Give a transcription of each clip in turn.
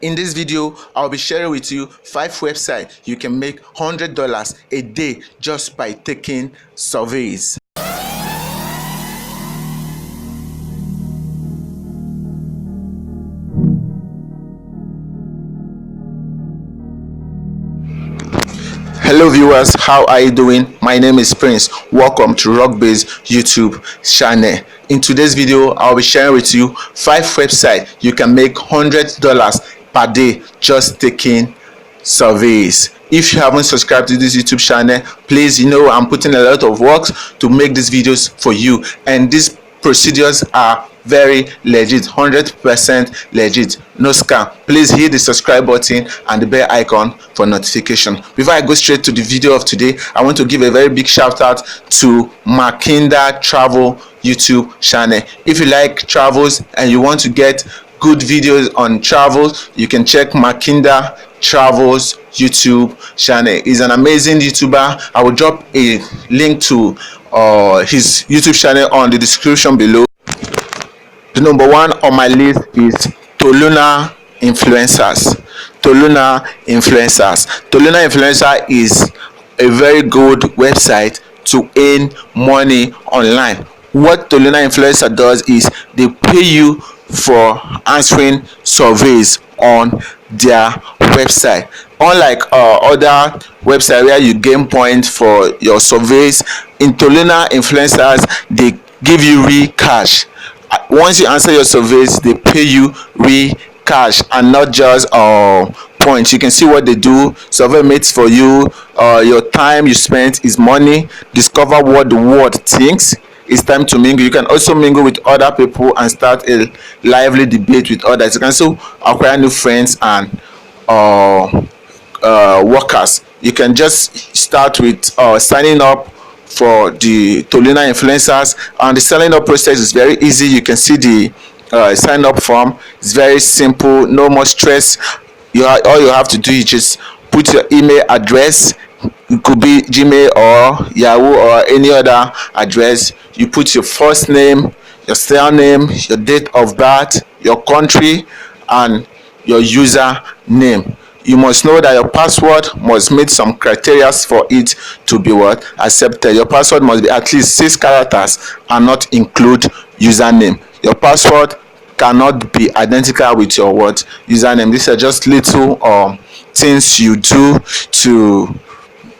In this video, I'll be sharing with you 5 websites you can make $100 a day just by taking surveys. Hello viewers, how are you doing? My name is Prince. Welcome to RockBase YouTube channel. In today's video, I'll be sharing with you 5 websites you can make $100 per day just taking surveys. If you haven't subscribed to this YouTube channel, please, I'm putting a lot of work to make these videos for you, and these procedures are very legit, 100% legit, no scam. Please hit the subscribe button and the bell icon for notification. Before I go straight to the video of today, I want to give a very big shout out to Makinda Travel YouTube channel. If you like travels and you want to get good videos on travel, you can check Makinda Travels YouTube channel. He's an amazing YouTuber. I will drop a link to his YouTube channel on the description below. The number one on my list is Toluna Influencers. Toluna Influencer is a very good website to earn money online. What Toluna Influencer does is they pay you for answering surveys on their website. Unlike other websites where you gain points for your surveys, in Toluna Influencers they give you real cash. Once you answer your surveys, they pay you real cash and not just points. You can see what they do. Survey mates for you. Your time you spent is money. Discover what the world thinks. It's time to mingle. You can also mingle with other people and start a lively debate with others. You can also acquire new friends and workers. You can just start with signing up for the Toluna Influencers, and the signing up process is very easy. You can see the sign up form. It's very simple, no more stress. All you have to do is just put your email address. It could be Gmail or Yahoo or any other address. You put your first name, your surname, your date of birth, your country, and your username. You must know that your password must meet some criteria for it to be accepted. Your password must be at least 6 characters and not include username. Your password cannot be identical with your username. These are just little things you do to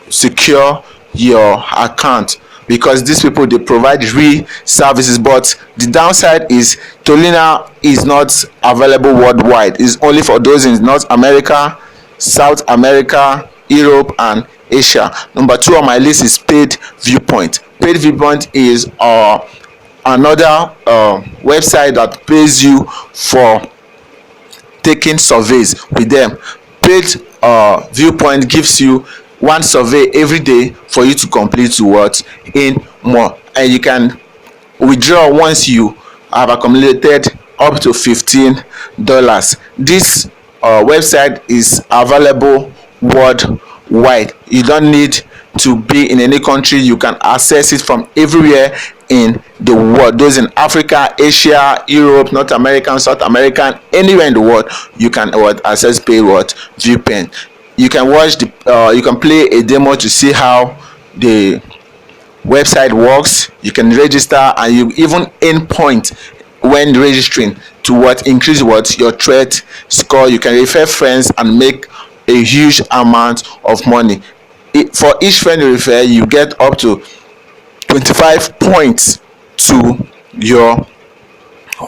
secure your account, because these people, they provide real services. But the downside is Toluna is not available worldwide. It's only for those in North America, South America, Europe, and Asia. Number 2 on my list is Paid Viewpoint. Paid Viewpoint is another website that pays you for taking surveys with them. Paid Viewpoint gives you 1 survey every day for you to complete in more, and you can withdraw once you have accumulated up to $15. This website is available worldwide. You don't need to be in any country. You can access it from everywhere in the world. Those in Africa, Asia, Europe, North America, South America, anywhere in the world, you can access Paid Viewpoint. You can watch you can play a demo to see how the website works. You can register, and you even earn points when registering to increase your trade score. You can refer friends and make a huge amount of money. For each friend you refer, you get up to 25 points to your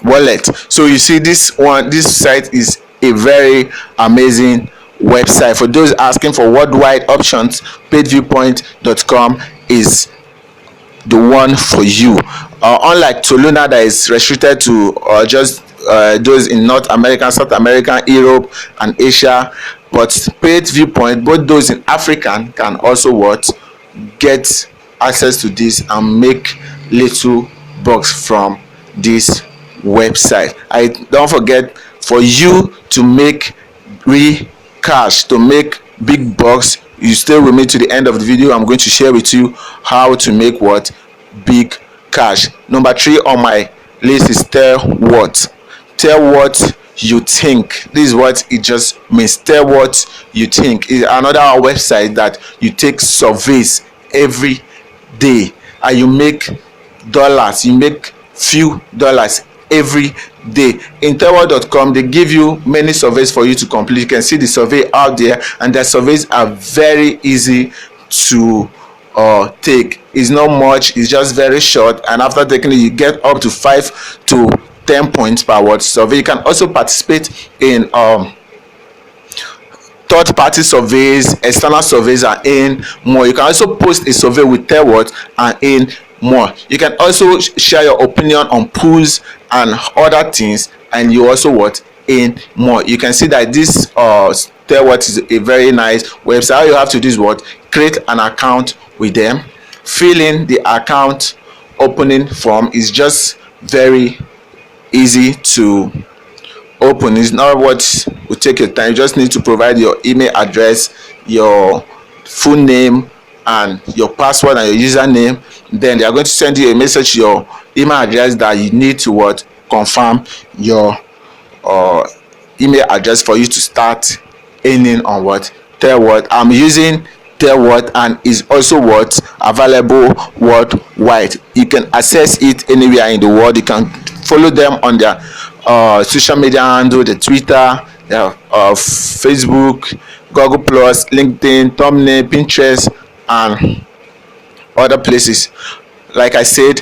wallet. So you see, this site is a very amazing website. For those asking for worldwide options, paidviewpoint.com is the one for you. Unlike Toluna, that is restricted to just those in North America, South America, Europe, and Asia, but Paid Viewpoint, both those in Africa can also get access to this and make little bucks from this website. Don't forget, for you to make real cash, to make big bucks, you stay with me to the end of the video. I'm going to share with you how to make big cash. Number 3 on my list is Tell What. you think. This is what it just means. Tell what you think is another website that you take surveys every day and you make dollars, you make few dollars every day. In tellworld.com, they give you many surveys for you to complete. You can see the survey out there, and the surveys are very easy to take. It's not much, it's just very short, and after taking it you get up to 5 to 10 points per word survey. You can also participate in third party surveys, external surveys, and in more. You can also post a survey with Tellworld and in more. You can also share your opinion on polls and other things, and you also what in more. You can see that this Tellworld is a very nice website. All you have to do is what, create an account with them, fill in the account opening form. Is just very easy to open. It's not what will take your time. You just need to provide your email address, your full name, and your password and your username. Then they are going to send you a message, your email address, that you need to what, confirm your email address for you to start earning on what, Tellworld. I'm using Tellworld, and is also what, available worldwide. You can access it anywhere in the world. You can follow them on their social media handle, the Twitter, Facebook, Google Plus, LinkedIn, Thumbnail, Pinterest, and other places. Like I said,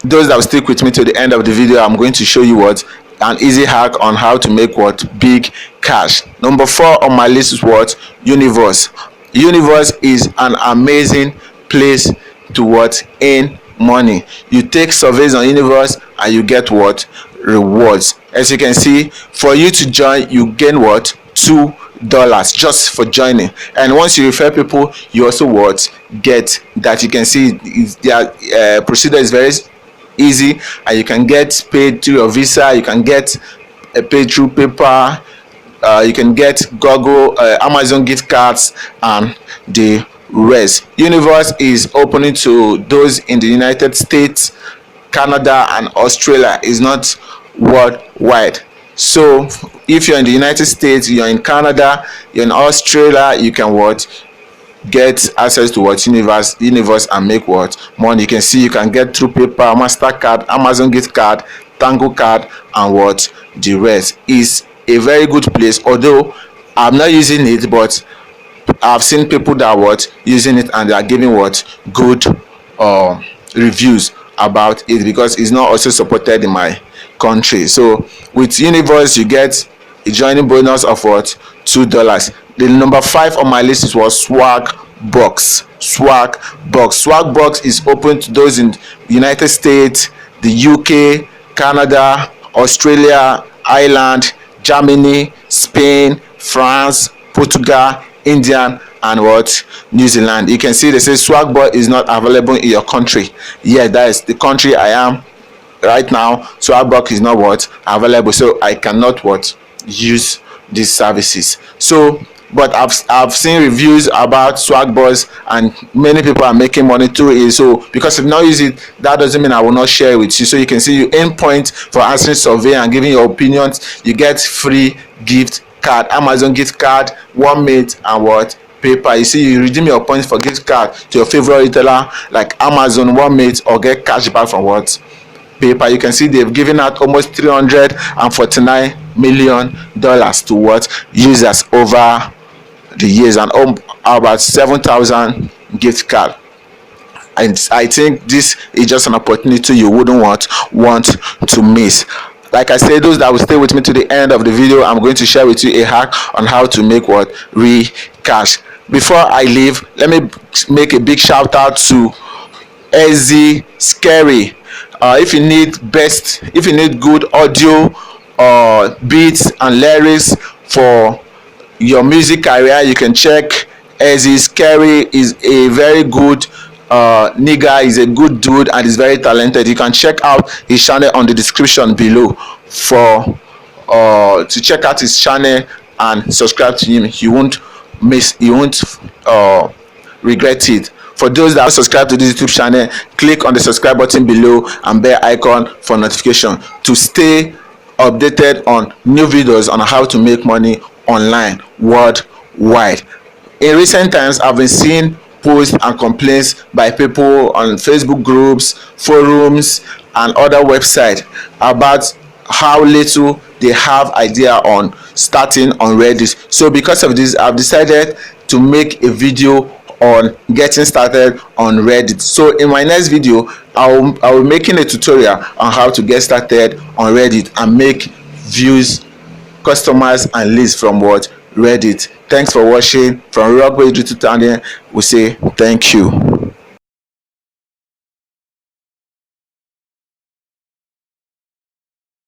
those that will stick with me to the end of the video, I'm going to show you what, an easy hack on how to make what, big cash. Number 4 on my list is what, Universe. Universe is an amazing place to what, earn money. You take surveys on Universe and you get what, rewards. As you can see, for you to join, you gain what, $2 just for joining. And once you refer people, you also what, get that. You can see their procedure is very easy, and you can get paid through your Visa. You can get paid through PayPal. You can get Google, Amazon gift cards, and the rest. Universe is opening to those in the United States, Canada, and Australia. Is not worldwide. So if you're in the United States, you're in Canada, you're in Australia, you can what, get access to what, universe and make what, money. You can see you can get through PayPal, MasterCard, Amazon gift card, Tango card, and what, the rest. Is a very good place. Although I'm not using it, but I've seen people that what, using it, and they are giving what, good reviews about it, because it's not also supported in my country. So with Universe, you get a joining bonus of what, $2. The number 5 on my list is what, Swag Box. Swag Box is open to those in United States, the UK, Canada, Australia, Ireland, Germany, Spain, France, Portugal, India, and what, New Zealand. You can see they say Swag Box is not available in your country. Yeah, that is the country I am right now. Swag Box is not what, available, so I cannot what, use these services. So but I've seen reviews about Swagbox, and many people are making money through it. So because if not use it, that doesn't mean I will not share it with you. So you can see you earn points for answering survey and giving your opinions. You get free gift card, Amazon gift card, 1mate, and what, PayPal. You see, you redeem your points for gift card to your favorite retailer like Amazon, 1mate, or get cash back from what, PayPal. You can see they've given out almost $349 million to what, users over the years, and about 7,000 gift card. And I think this is just an opportunity you wouldn't want to miss. Like I said, those that will stay with me to the end of the video, I'm going to share with you a hack on how to make what, real cash. Before I leave, let me make a big shout out to SZ Scary. If you need good audio beats and lyrics for your music career, you can check SZ Scary. Is a very good nigga, is a good dude, and is very talented. You can check out his channel on the description below for to check out his channel and subscribe to him. You won't regret it. For those that subscribe to this YouTube channel, click on the subscribe button below and bell icon for notification to stay updated on new videos on how to make money online worldwide. In recent times, I've been seeing posts and complaints by people on Facebook groups, forums, and other websites about how little they have idea on starting on Reddit. So because of this, I've decided to make a video on getting started on Reddit. So in my next video, I will be making a tutorial on how to get started on Reddit and make views, customers, and leads from what? Reddit. Thanks for watching. From RockBase YouTube channel, we say thank you.